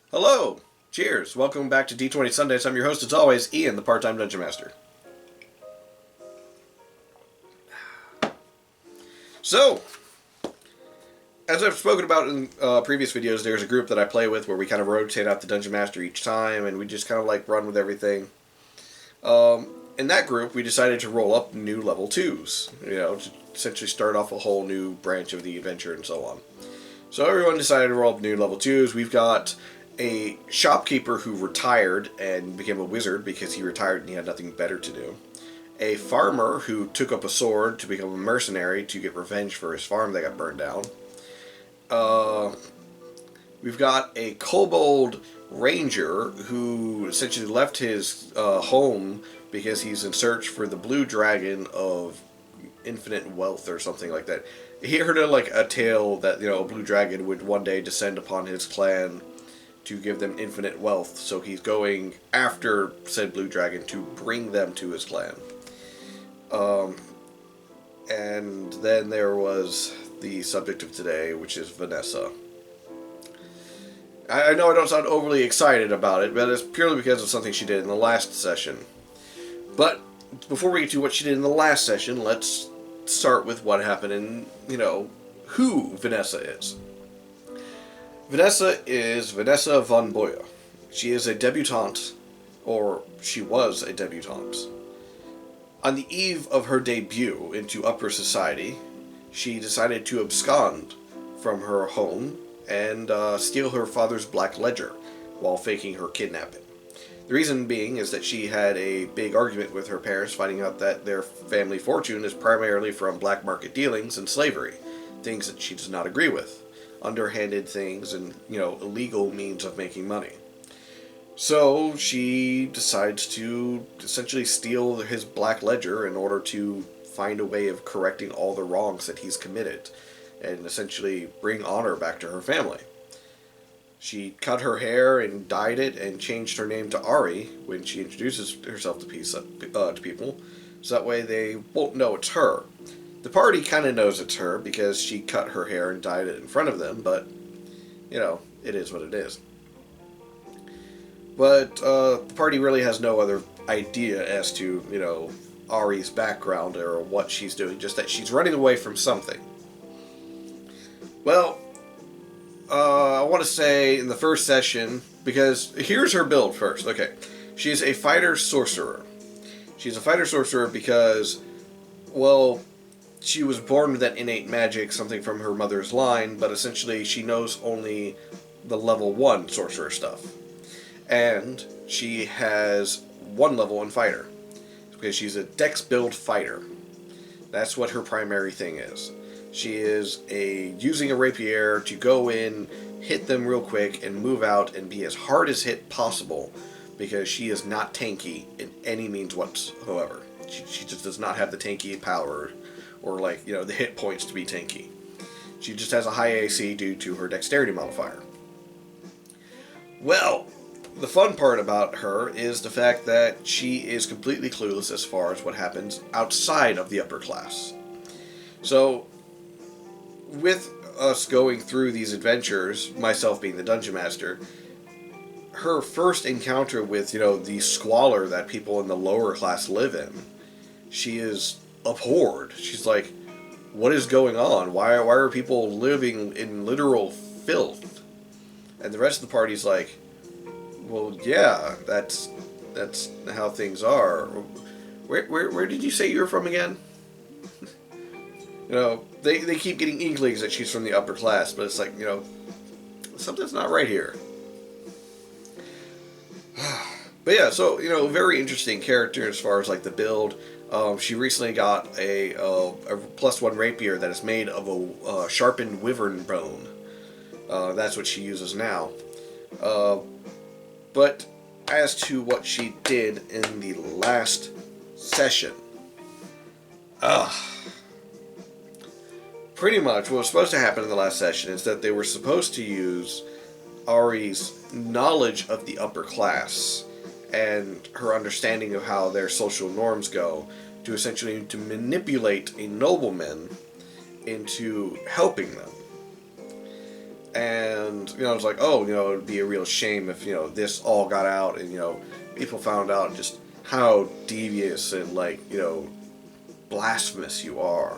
Hello! Cheers! Welcome back to D20 Sundays. I'm your host, as always, Ian, the part-time Dungeon Master. So, as I've spoken about in previous videos, there's a group that I play with where we kind of rotate out the Dungeon Master each time, and we just kind of like run with everything. In that group, we decided to roll up new level 2s, to essentially start off a whole new branch of the adventure and so on. So everyone decided to roll up new level 2s. We've got a shopkeeper who retired and became a wizard because he retired and he had nothing better to do. A farmer who took up a sword to become a mercenary to get revenge for his farm that got burned down. We've got a kobold ranger who essentially left his home because he's in search for the blue dragon of infinite wealth or something like that. He heard a tale that a blue dragon would one day descend upon his clan to give them infinite wealth, so he's going after said blue dragon to bring them to his clan. And then there was the subject of today, which is Vanessa. I know I don't sound overly excited about it, but it's purely because of something she did in the last session. But before we get to what she did in the last session, let's start with what happened and, who Vanessa is. Vanessa is Vanessa von Boya. She is a debutante, or she was a debutante. On the eve of her debut into upper society, she decided to abscond from her home and steal her father's black ledger while faking her kidnapping. The reason being is that she had a big argument with her parents, finding out that their family fortune is primarily from black market dealings and slavery, things that she does not agree with. Underhanded things and, illegal means of making money. So she decides to essentially steal his black ledger in order to find a way of correcting all the wrongs that he's committed and essentially bring honor back to her family. She cut her hair and dyed it and changed her name to Ari when she introduces herself to people, so that way they won't know it's her. The party kind of knows it's her because she cut her hair and dyed it in front of them, but, it is what it is. But the party really has no other idea as to, Ari's background or what she's doing, just that she's running away from something. Well, I want to say in the first session, because here's her build first. Okay, she's a fighter-sorcerer. She's a fighter-sorcerer because, she was born with that innate magic, something from her mother's line, but essentially she knows only the level 1 sorcerer stuff. And she has 1 level in fighter, because she's a dex build fighter. That's what her primary thing is. She is using a rapier to go in, hit them real quick, and move out and be as hard as hit possible, because she is not tanky in any means whatsoever. She just does not have the tanky power or the hit points to be tanky. She just has a high AC due to her dexterity modifier. Well, the fun part about her is the fact that she is completely clueless as far as what happens outside of the upper class. So, with us going through these adventures, myself being the Dungeon Master, her first encounter with, the squalor that people in the lower class live in, she is abhorred. She's like, what is going on? Why are people living in literal filth? And the rest of the party's like, well, yeah, that's how things are. Where did you say you were from again? They keep getting inklings that she's from the upper class, but it's like, something's not right here. But yeah, so, very interesting character as far as the build. She recently got a +1 rapier that is made of a sharpened wyvern bone. That's what she uses now. But as to what she did in the last session, pretty much what was supposed to happen in the last session is that they were supposed to use Ari's knowledge of the upper class and her understanding of how their social norms go to essentially to manipulate a nobleman into helping them. And And, it's like, oh, it'd be a real shame if, this all got out and, people found out just how devious and, like, blasphemous you are.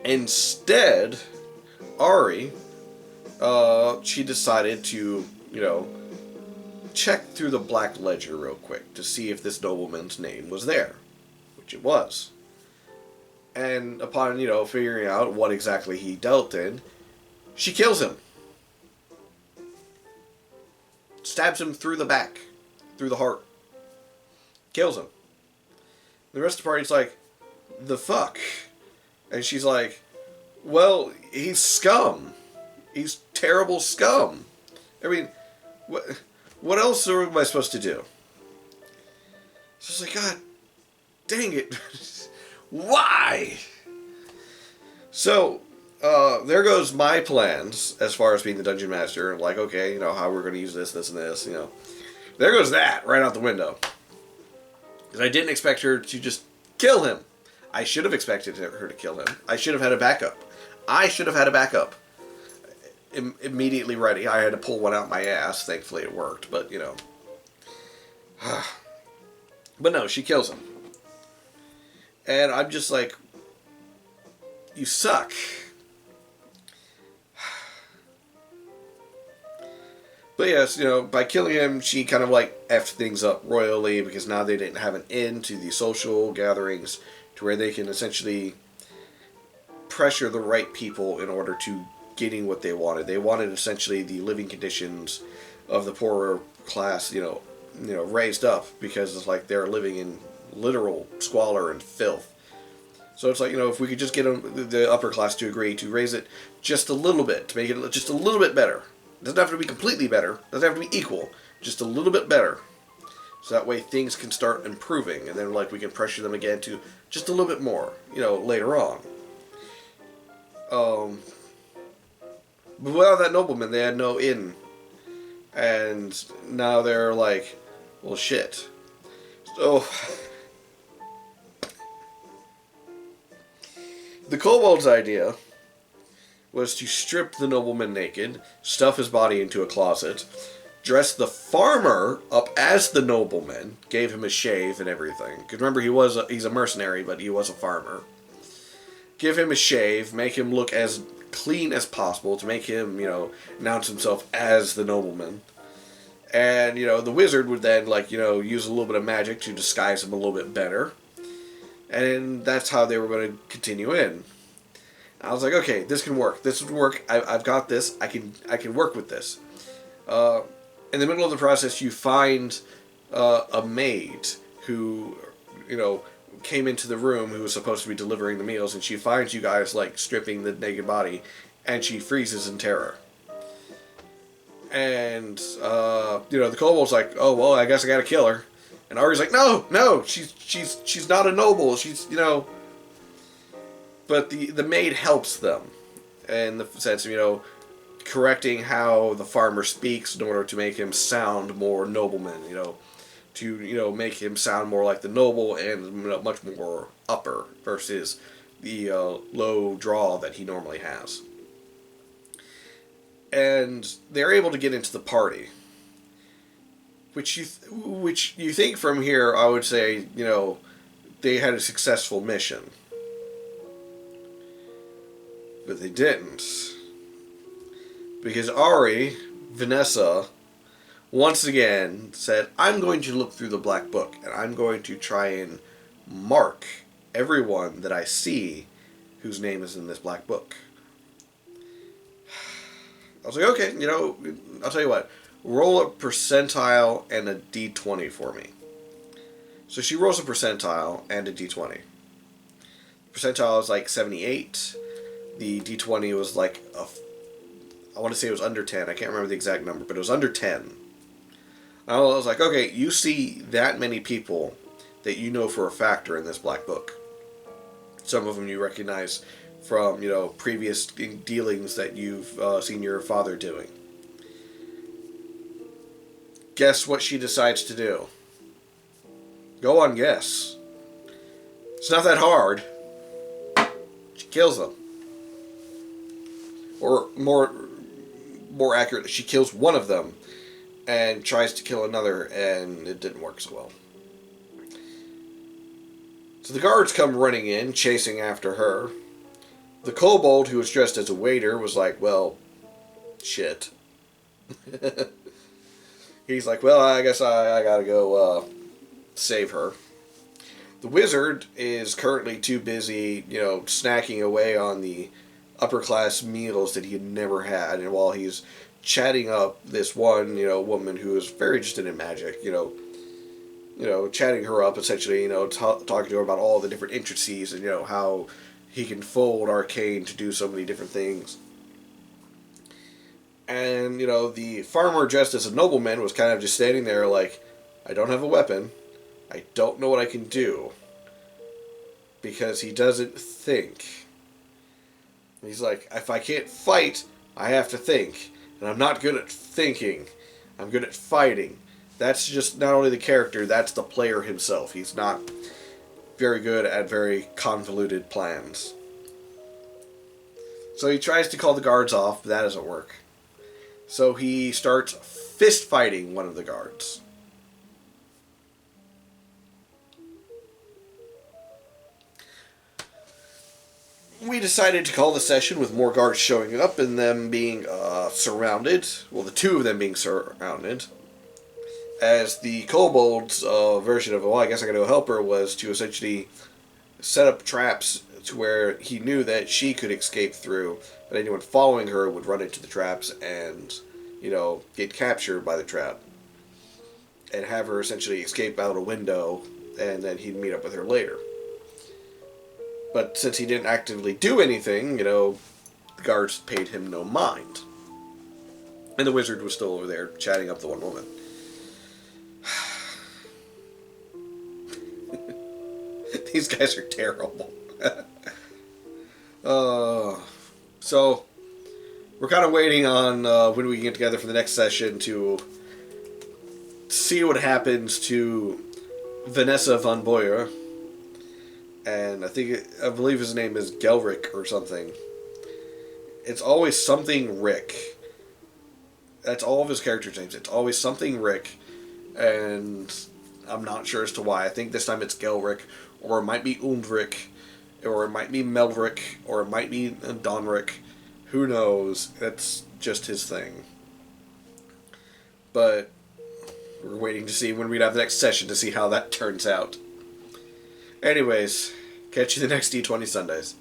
Instead, Ari, she decided to, check through the Black Ledger real quick to see if this nobleman's name was there, which it was. And upon, figuring out what exactly he dealt in, she kills him. Stabs him through the back, through the heart. Kills him. The rest of the party's like, the fuck? And she's like, well, he's scum. He's terrible scum. I mean, what else am I supposed to do? So it's like, God dang it. Why? So, there goes my plans as far as being the dungeon master. Like, okay, how we're going to use this, and this. There goes that right out the window. Because I didn't expect her to just kill him. I should have expected her to kill him. I should have had a backup. Immediately ready. I had to pull one out my ass. Thankfully it worked, but, But no, she kills him. And I'm just like, you suck. But yes, by killing him, she kind of like effed things up royally, because now they didn't have an end to the social gatherings to where they can essentially pressure the right people in order to getting what they wanted. They wanted essentially the living conditions of the poorer class, raised up, because it's like they're living in literal squalor and filth. So it's like, if we could just get the upper class to agree to raise it just a little bit, to make it just a little bit better. It doesn't have to be completely better. It doesn't have to be equal. Just a little bit better. So that way things can start improving. And then, like, we can pressure them again to just a little bit more, later on. But without that nobleman, they had no in. And now they're like, well, shit. So, the kobold's idea was to strip the nobleman naked, stuff his body into a closet, dress the farmer up as the nobleman, gave him a shave and everything. Because remember, he's a mercenary, but he was a farmer. Give him a shave, make him look as clean as possible to make him, announce himself as the nobleman. And, the wizard would then, use a little bit of magic to disguise him a little bit better. And that's how they were going to continue in. I was like, okay, this can work. This would work. I've got this. I can work with this. In the middle of the process, you find a maid who, came into the room, who was supposed to be delivering the meals, and she finds you guys, stripping the naked body, and she freezes in terror. And, the kobold's like, oh, well, I guess I gotta kill her. And Ari's like, no, she's not a noble. She's, But the maid helps them, in the sense of, correcting how the farmer speaks in order to make him sound more nobleman, to, make him sound more like the noble and much more upper versus the low drawl that he normally has. And they're able to get into the party, which you think from here, I would say, they had a successful mission. But they didn't. Because Ari, Vanessa, once again said, I'm going to look through the black book, and I'm going to try and mark everyone that I see whose name is in this black book. I was like, okay, I'll tell you what. Roll a percentile and a D20 for me. So she rolls a percentile and a D20. Percentile is like 78. The D20 was like I want to say it was under 10. I can't remember the exact number, but it was under 10. I was like, okay, you see that many people that you know for a fact are in this black book. Some of them you recognize from, previous dealings that you've seen your father doing. Guess what she decides to do? Go on, guess. It's not that hard. She kills them. Or more more accurately, she kills one of them and tries to kill another, and it didn't work so well. So the guards come running in, chasing after her. The kobold, who was dressed as a waiter, was like, well, shit. He's like, well, I guess I gotta go save her. The wizard is currently too busy, snacking away on the upper class meals that he had never had, and while he's chatting up this one, woman who is very interested in magic, chatting her up essentially, talking to her about all the different intricacies and, how he can fold arcane to do so many different things. And, the farmer dressed as a nobleman was kind of just standing there like, I don't have a weapon. I don't know what I can do. Because he doesn't think. He's like, if I can't fight, I have to think. And I'm not good at thinking. I'm good at fighting. That's just not only the character, that's the player himself. He's not very good at very convoluted plans. So he tries to call the guards off, but that doesn't work. So he starts fist fighting one of the guards. We decided to call the session with more guards showing up and them being surrounded. Well, the two of them being surrounded. As the kobold's version of, well, I guess I gotta go help her, was to essentially set up traps to where he knew that she could escape through, but anyone following her would run into the traps and, get captured by the trap. And have her essentially escape out a window, and then he'd meet up with her later. But since he didn't actively do anything, the guards paid him no mind. And the wizard was still over there chatting up the one woman. These guys are terrible. So, we're kind of waiting on when we can get together for the next session to see what happens to Vanessa von Boyer. And I believe his name is Gelric or something. It's always something Rick. That's all of his characters' names. It's always something Rick. And I'm not sure as to why. I think this time it's Gelric. Or it might be Undrick. Or it might be Meldrick. Or it might be Donrick. Who knows? That's just his thing. But we're waiting to see when we'd have the next session to see how that turns out. Anyways, catch you the next D20 Sundays.